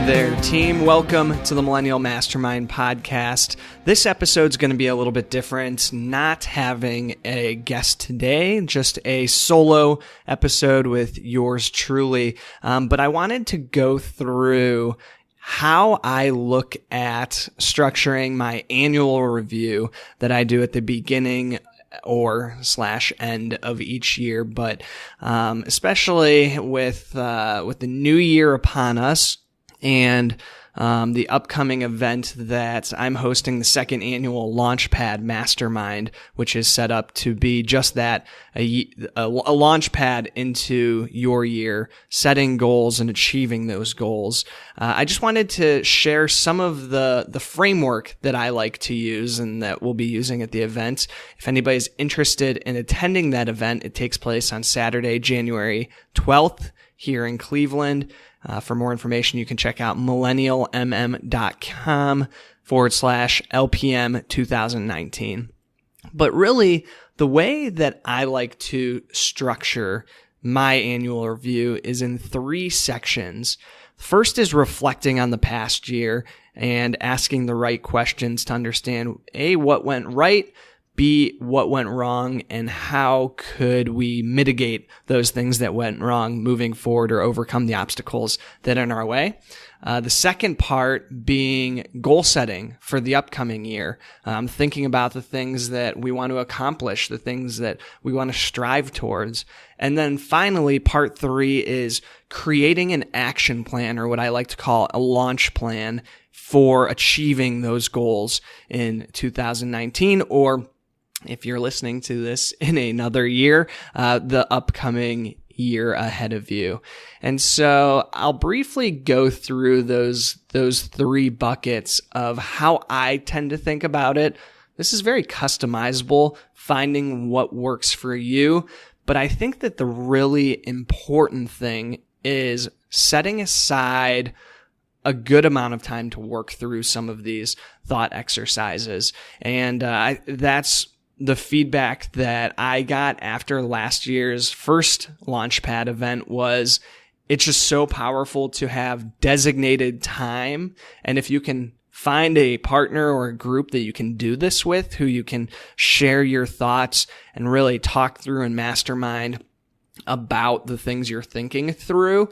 there, team. Welcome to the Millennial Mastermind podcast. This episode's going to be a little bit different, not having a guest today, just a solo episode with yours truly. But I wanted to go through how I look at structuring my annual review that I do at the beginning or / end of each year. But especially with the new year upon us, and the upcoming event that I'm hosting, the second annual Launch Pad Mastermind, which is set up to be just that, a launch pad into your year, setting goals and achieving those goals. I just wanted to share some of the framework that I like to use and that we'll be using at the event. If anybody's interested in attending that event, it takes place on Saturday, January 12th here in Cleveland. For more information, you can check out millennialmm.com/LPM 2019. But really, the way that I like to structure my annual review is in 3 sections. First is reflecting on the past year and asking the right questions to understand A, what went right, B, what went wrong, and how could we mitigate those things that went wrong moving forward or overcome the obstacles that are in our way. The second part being goal setting for the upcoming year, thinking about the things that we want to accomplish, the things that we want to strive towards. And then finally, part 3 is creating an action plan, or what I like to call a launch plan for achieving those goals in 2019, or if you're listening to this in another year, the upcoming year ahead of you. And so I'll briefly go through those 3 buckets of how I tend to think about it. This is very customizable, finding what works for you. But I think that the really important thing is setting aside a good amount of time to work through some of these thought exercises. And that's the feedback that I got after last year's first Launchpad event was it's just so powerful to have designated time. And if you can find a partner or a group that you can do this with, who you can share your thoughts and really talk through and mastermind about the things you're thinking through,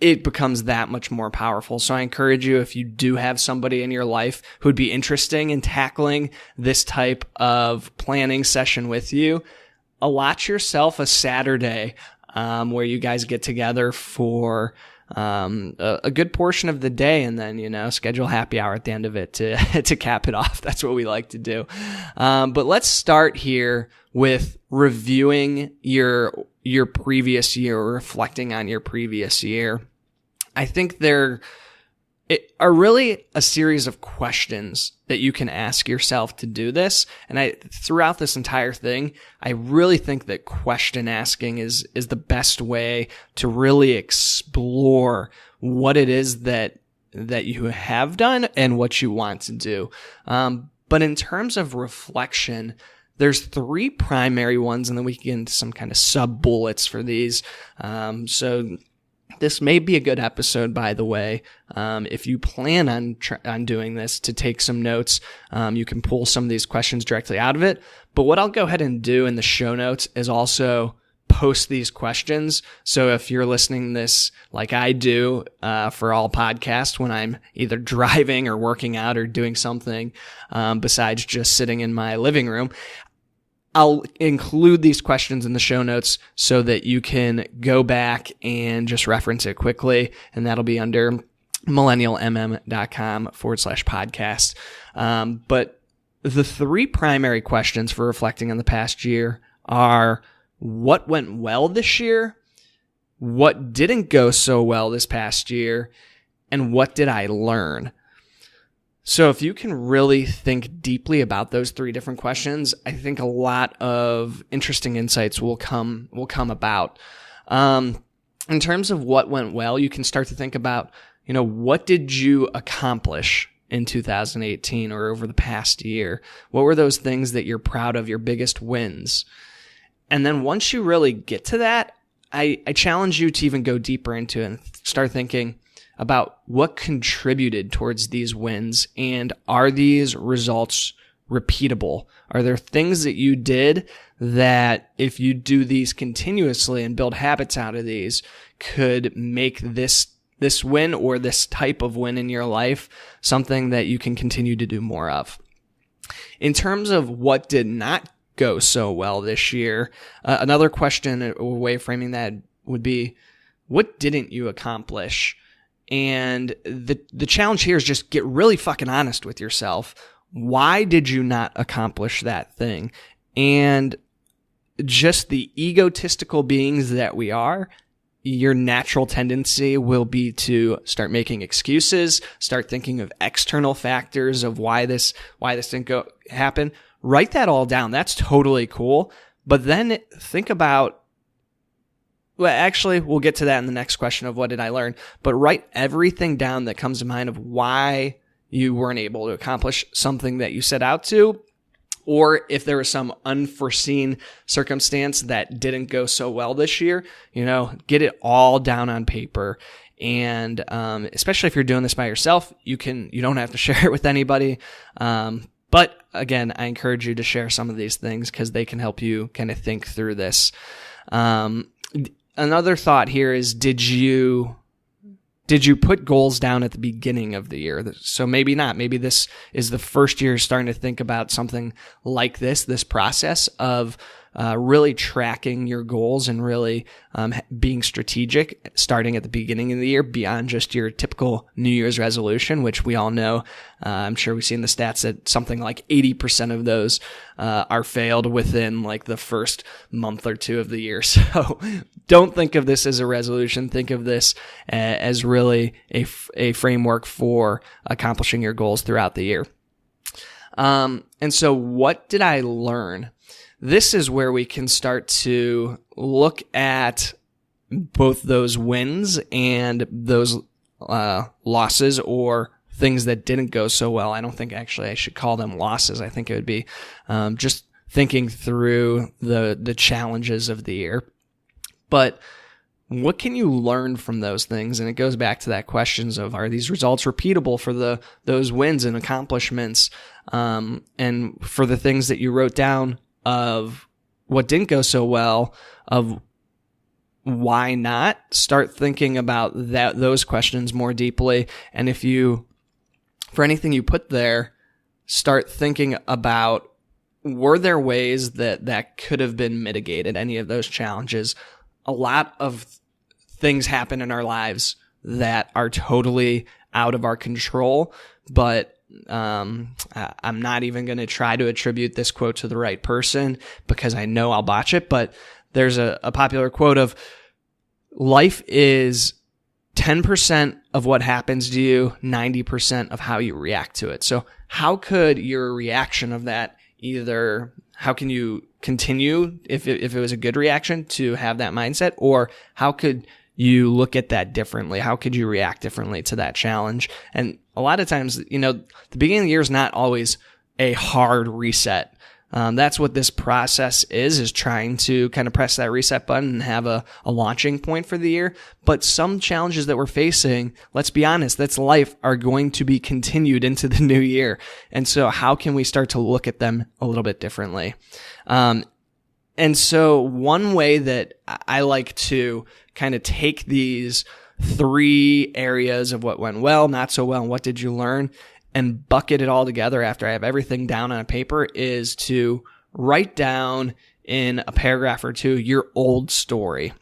it becomes that much more powerful. So I encourage you, if you do have somebody in your life who'd be interested in tackling this type of planning session with you, allot yourself a Saturday where you guys get together for a good portion of the day, and then, schedule happy hour at the end of it to cap it off. That's what we like to do. But let's start here with reviewing your previous year, or reflecting on your previous year. I think there are really a series of questions that you can ask yourself to do this. And throughout this entire thing, I really think that question asking is the best way to really explore what it is that you have done and what you want to do. But in terms of reflection, there's 3 primary ones, and then we can get into some kind of sub-bullets for these. So this may be a good episode, by the way. If you plan on doing this, to take some notes, you can pull some of these questions directly out of it. But what I'll go ahead and do in the show notes is also post these questions. So if you're listening to this like I do for all podcasts, when I'm either driving or working out or doing something besides just sitting in my living room, I'll include these questions in the show notes so that you can go back and just reference it quickly. And that'll be under millennialmm.com/podcast. But the 3 primary questions for reflecting on the past year are: what went well this year? What didn't go so well this past year? And what did I learn? So if you can really think deeply about those 3 different questions, I think a lot of interesting insights will come about. In terms of what went well, you can start to think about, what did you accomplish in 2018 or over the past year? What were those things that you're proud of, your biggest wins? And then once you really get to that, I challenge you to even go deeper into it and start thinking, about what contributed towards these wins, and are these results repeatable? Are there things that you did that if you do these continuously and build habits out of these could make this win or this type of win in your life something that you can continue to do more of? In terms of what did not go so well this year, another question or way of framing that would be, what didn't you accomplish? And the challenge here is just get really fucking honest with yourself. Why did you not accomplish that thing? And just the egotistical beings that we are, your natural tendency will be to start making excuses, start thinking of external factors of why this didn't happen. Write that all down. That's totally cool. But then think about, well, actually, we'll get to that in the next question of what did I learn, but write everything down that comes to mind of why you weren't able to accomplish something that you set out to, or if there was some unforeseen circumstance that didn't go so well this year, get it all down on paper. And especially if you're doing this by yourself, you don't have to share it with anybody. But again, I encourage you to share some of these things because they can help you kind of think through this. Another thought here is, did you put goals down at the beginning of the year? So maybe not. Maybe this is the first year starting to think about something like this process of really tracking your goals and really being strategic starting at the beginning of the year beyond just your typical New Year's resolution, which we all know. I'm sure we've seen the stats that something like 80% of those are failed within like the first month or two of the year. So don't think of this as a resolution. Think of this as really a framework for accomplishing your goals throughout the year. And so what did I learn? This is where we can start to look at both those wins and those losses or things that didn't go so well. I don't think actually I should call them losses. I think it would be just thinking through the challenges of the year. But what can you learn from those things? And it goes back to that questions of, are these results repeatable for those wins and accomplishments? And for the things that you wrote down of what didn't go so well, of why not, start thinking about those questions more deeply. And for anything you put there, start thinking about, were there ways that could have been mitigated, any of those challenges? A lot of things happen in our lives that are totally out of our control, but I'm not even going to try to attribute this quote to the right person because I know I'll botch it, but there's a popular quote of, life is 10% of what happens to you, 90% of how you react to it. So how could your reaction of that how can you continue if it was a good reaction to have that mindset, or how could you look at that differently? How could you react differently to that challenge? And a lot of times, the beginning of the year is not always a hard reset. That's what this process is trying to kind of press that reset button and have a launching point for the year. But some challenges that we're facing, let's be honest, that's life, are going to be continued into the new year. And so how can we start to look at them a little bit differently? And so one way that I like to kind of take these 3 areas of what went well, not so well, and what did you learn, and bucket it all together after I have everything down on a paper, is to write down in a paragraph or 2 your old story.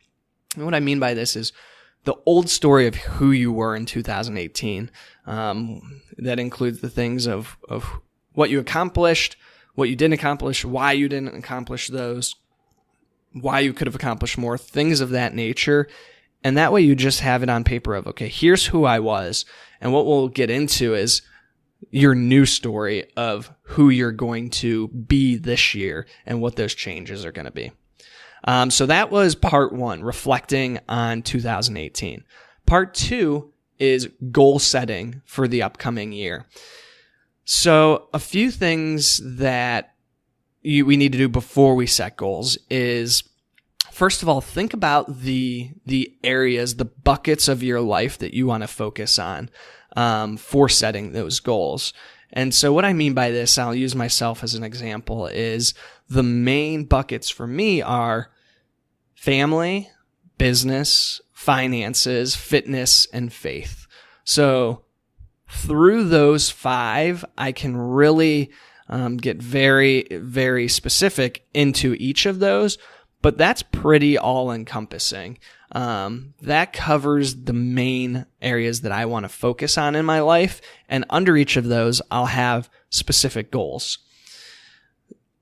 And what I mean by this is the old story of who you were in 2018. That includes the things of what you accomplished, what you didn't accomplish, why you didn't accomplish those, why you could have accomplished more, things of that nature. And that way you just have it on paper of, okay, here's who I was. And what we'll get into is your new story of who you're going to be this year and what those changes are going to be. So that was part 1, reflecting on 2018. Part 2 is goal setting for the upcoming year. So a few things that we need to do before we set goals is, first of all, think about the areas, the buckets of your life that you want to focus on for setting those goals. And so what I mean by this, I'll use myself as an example, is the main buckets for me are family, business, finances, fitness, and faith. So through those 5, I can really get very, very specific into each of those, but that's pretty all-encompassing. That covers the main areas that I want to focus on in my life, and under each of those, I'll have specific goals.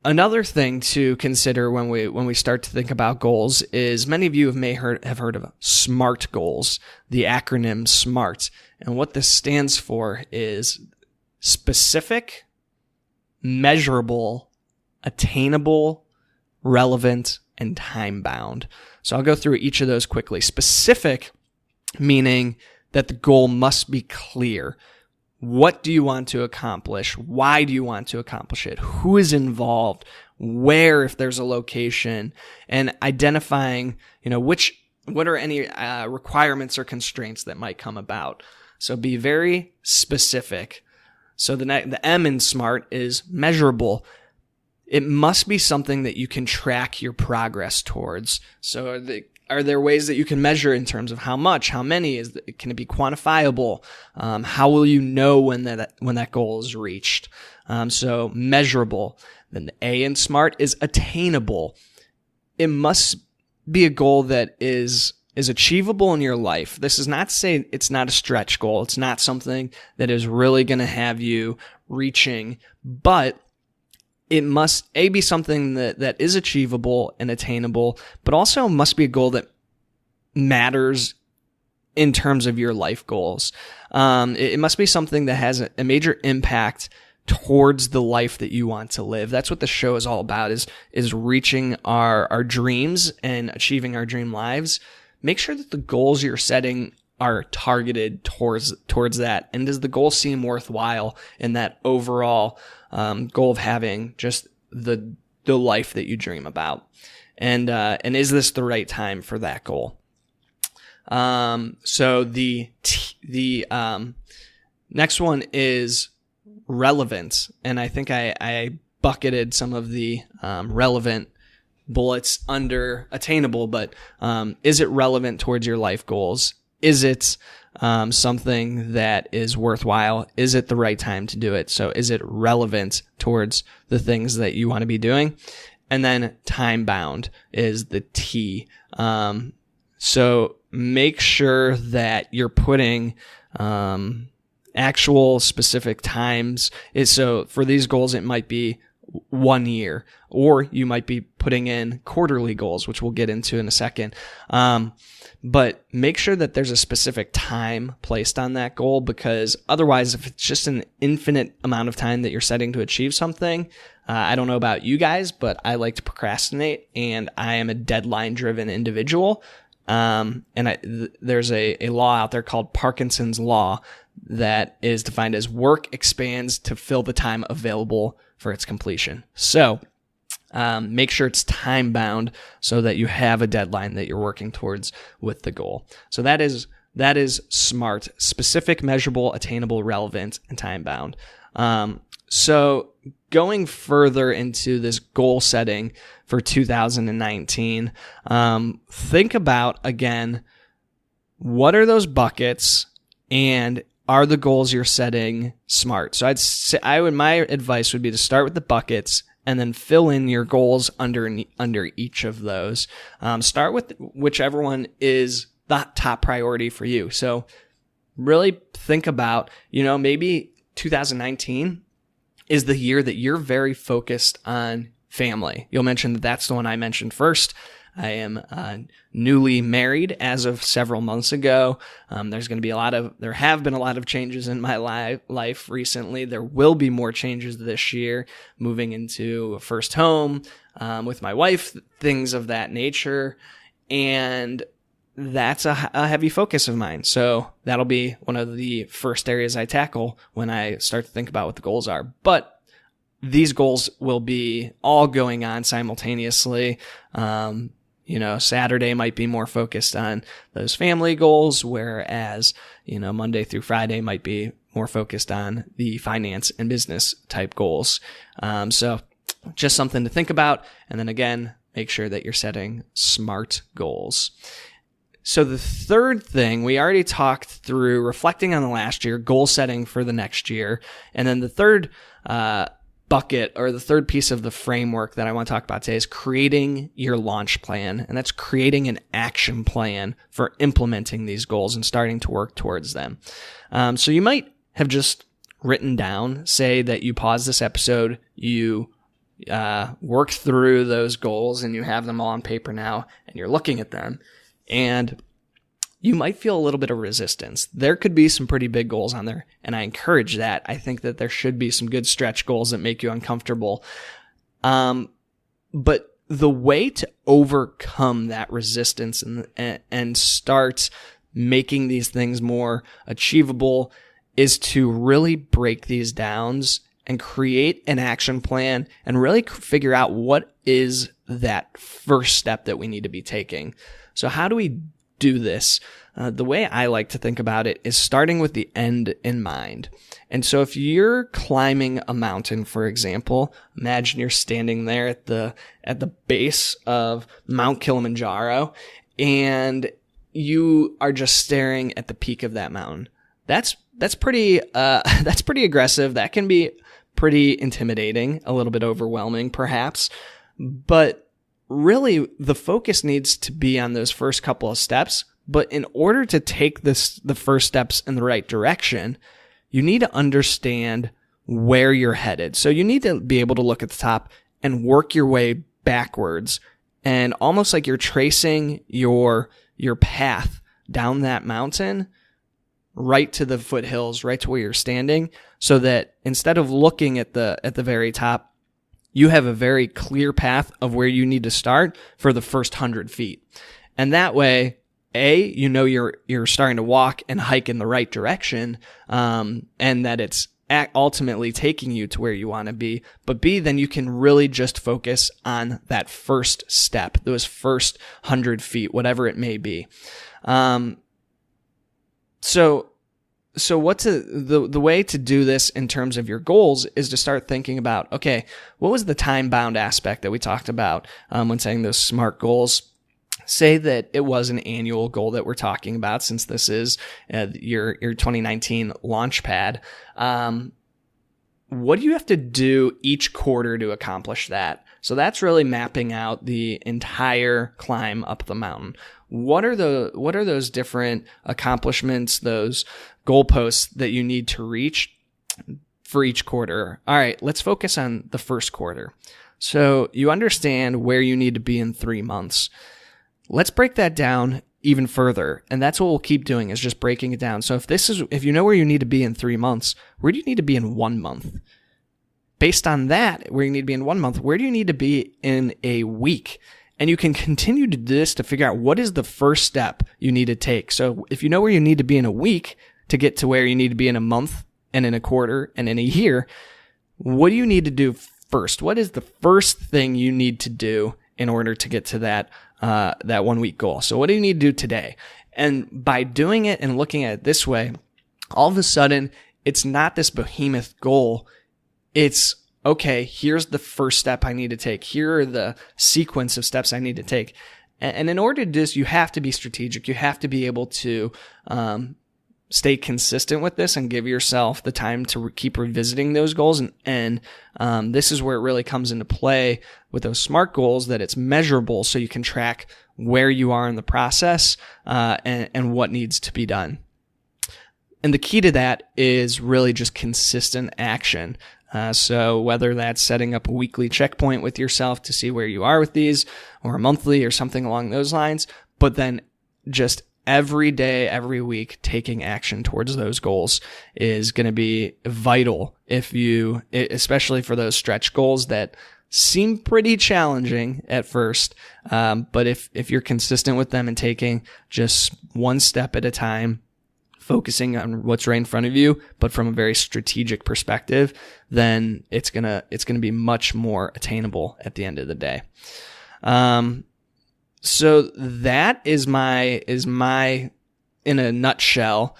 Another thing to consider when we start to think about goals is many of you have heard of SMART goals, the acronym SMART. And what this stands for is specific, measurable, attainable, relevant, and time-bound. So I'll go through each of those quickly. Specific, meaning that the goal must be clear. What do you want to accomplish? Why do you want to accomplish it? Who is involved? Where, if there's a location? And identifying, what are any requirements or constraints that might come about. So be very specific. So the M in SMART is measurable. It must be something that you can track your progress towards. So are there ways that you can measure in terms of how much, how many? Can it be quantifiable? How will you know when that goal is reached? So measurable. Then the A in SMART is attainable. It must be a goal that is achievable in your life. This is not to say it's not a stretch goal. It's not something that is really going to have you reaching, but it must be something that is achievable and attainable, but also must be a goal that matters in terms of your life goals. It must be something that has a major impact towards the life that you want to live. That's what the show is all about, is reaching our dreams and achieving our dream lives. Make sure that the goals you're setting are targeted towards that. And does the goal seem worthwhile in that overall goal of having just the life that you dream about? And is this the right time for that goal? So the next one is relevant. And I think I bucketed some of the relevant bullets under attainable, but is it relevant towards your life goals? Is it something that is worthwhile? Is it the right time to do it? So is it relevant towards the things that you want to be doing? And then time bound is the T. So make sure that you're putting actual specific times. So for these goals, it might be 1 year, or you might be putting in quarterly goals, which we'll get into in a second. But make sure that there's a specific time placed on that goal, because otherwise, if it's just an infinite amount of time that you're setting to achieve something, I don't know about you guys, but I like to procrastinate, and I am a deadline-driven individual. There's a law out there called Parkinson's Law that is defined as work expands to fill the time available for its completion. So make sure it's time bound so that you have a deadline that you're working towards with the goal. So that is SMART: specific, measurable, attainable, relevant, and time bound. So going further into this goal setting for 2019, think about, again, what are those buckets, and are the goals you're setting SMART? So my advice would be to start with the buckets and then fill in your goals under each of those. Start with whichever one is the top priority for you. So really think about, maybe 2019 is the year that you're very focused on family. You'll mention that that's the one I mentioned first. I am newly married as of several months ago. There have been a lot of changes in my life recently. There will be more changes this year, moving into a first home with my wife, things of that nature. And that's a heavy focus of mine. So that'll be one of the first areas I tackle when I start to think about what the goals are. But these goals will be all going on simultaneously. Saturday might be more focused on those family goals, whereas, Monday through Friday might be more focused on the finance and business type goals. So just something to think about. And then again, make sure that you're setting SMART goals. So the third thing, we already talked through reflecting on the last year, goal setting for the next year. And then the third bucket, or the third piece of the framework that I want to talk about today, is creating your launch plan. And that's creating an action plan for implementing these goals and starting to work towards them. So you might have just written down, say that you pause this episode, you work through those goals, and you have them all on paper now, and you're looking at them. And you might feel a little bit of resistance. There could be some pretty big goals on there, and I encourage that. I think that there should be some good stretch goals that make you uncomfortable. But the way to overcome that resistance and start making these things more achievable is to really break these down and create an action plan and really figure out what is that first step that we need to be taking. So how do we do this? The way I like to think about it is starting with the end in mind. And so if you're climbing a mountain, for example, imagine you're standing there at the base of Mount Kilimanjaro, and you are just staring at the peak of that mountain. That's pretty aggressive. That can be pretty intimidating, a little bit overwhelming perhaps, but really the focus needs to be on those first couple of steps. But in order to take the first steps in the right direction, you need to understand where you're headed. So you need to be able to look at the top and work your way backwards, and almost like you're tracing your path down that mountain right to the foothills, right to where you're standing, so that instead of looking at the very top, you have a very clear path of where you need to start for the first 100 feet. And that way, you're starting to walk and hike in the right direction, and that it's ultimately taking you to where you want to be. But B, then you can really just focus on that first step, those first 100 feet, whatever it may be. So the way to do this in terms of your goals is to start thinking about, okay, what was the time-bound aspect that we talked about when saying those SMART goals? Say that it was an annual goal that we're talking about, since this is your 2019 Launch Pad. What do you have to do each quarter to accomplish that? So that's really mapping out the entire climb up the mountain. What are those different accomplishments, those goalposts that you need to reach for each quarter? All right, let's focus on the first quarter. So you understand where you need to be in 3 months. Let's break that down even further. And that's what we'll keep doing, is just breaking it down. So if you know where you need to be in 3 months, where do you need to be in 1 month? Based on that, where you need to be in 1 month, where do you need to be in a week? And you can continue to do this to figure out what is the first step you need to take. So if you know where you need to be in a week to get to where you need to be in a month and in a quarter and in a year, what do you need to do first? What is the first thing you need to do in order to get to that 1 week goal? So what do you need to do today? And by doing it and looking at it this way, all of a sudden, it's not this behemoth goal. It's, okay, here's the first step I need to take. Here are the sequence of steps I need to take. And in order to do this, you have to be strategic. You have to be able to stay consistent with this and give yourself the time to keep revisiting those goals. And this is where it really comes into play with those SMART goals, that it's measurable, so you can track where you are in the process and what needs to be done. And the key to that is really just consistent action. So whether that's setting up a weekly checkpoint with yourself to see where you are with these, or a monthly or something along those lines, but then just every day, every week, taking action towards those goals is going to be vital especially for those stretch goals that seem pretty challenging at first. But if you're consistent with them and taking just one step at a time, focusing on what's right in front of you, but from a very strategic perspective, then it's gonna be much more attainable at the end of the day. So that is my in a nutshell,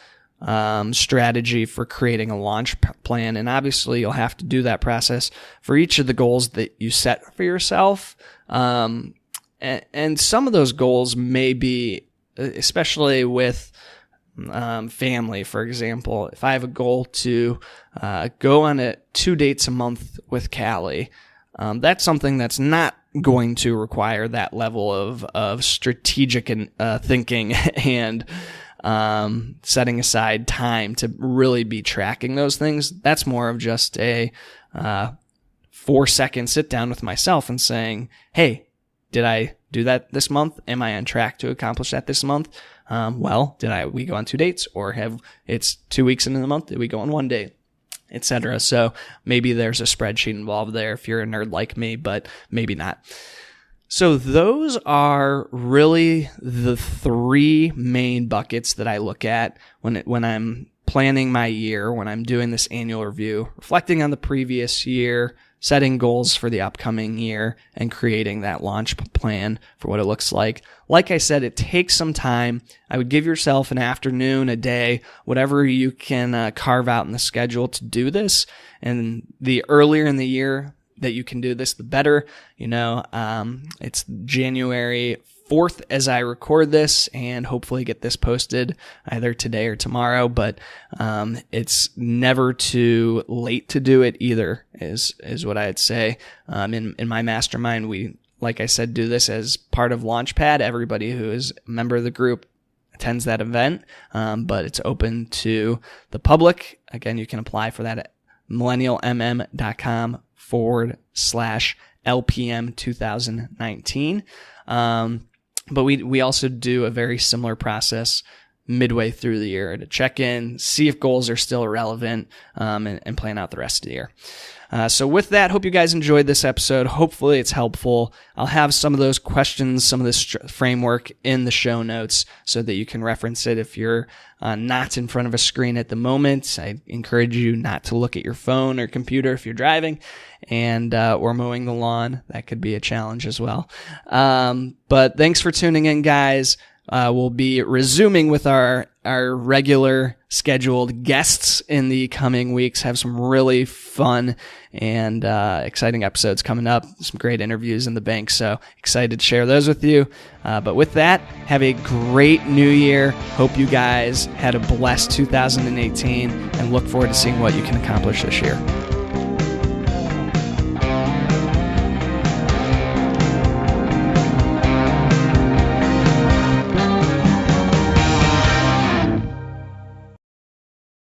strategy for creating a launch plan. And obviously you'll have to do that process for each of the goals that you set for yourself. And some of those goals may be, especially with family, for example, if I have a goal to go on 2 dates a month with Callie, that's something that's not going to require that level of strategic thinking and setting aside time to really be tracking those things. That's more of just a 4-second sit down with myself and saying, hey, did I do that this month? Am I on track to accomplish that this month? Well, we go on 2 dates, or it's 2 weeks into the month, did we go on 1 date, etc. So maybe there's a spreadsheet involved there if you're a nerd like me, but maybe not. So those are really the 3 main buckets that I look at when I'm planning my year, when I'm doing this annual review, reflecting on the previous year, setting goals for the upcoming year, and creating that launch plan for what it looks like. Like I said, it takes some time. I would give yourself an afternoon, a day, whatever you can carve out in the schedule to do this. And the earlier in the year that you can do this, the better. It's January 4th as I record this, and hopefully get this posted either today or tomorrow, but it's never too late to do it either, is what I'd say. In my mastermind, we, like I said, do this as part of Launch Pad. Everybody who is a member of the group attends that event, but it's open to the public. Again, you can apply for that at millennialmm.com/LPM 2019. But we also do a very similar process midway through the year to check in, see if goals are still relevant, and plan out the rest of the year. So with that, hope you guys enjoyed this episode. Hopefully it's helpful. I'll have some of those questions, some of this framework in the show notes so that you can reference it if you're not in front of a screen at the moment. I encourage you not to look at your phone or computer if you're driving and or mowing the lawn. That could be a challenge as well. But thanks for tuning in, guys. We'll be resuming with our regular scheduled guests in the coming weeks. Have some really fun and exciting episodes coming up. Some great interviews in the bank, so excited to share those with you. But with that, have a great new year. Hope you guys had a blessed 2018 and look forward to seeing what you can accomplish this year.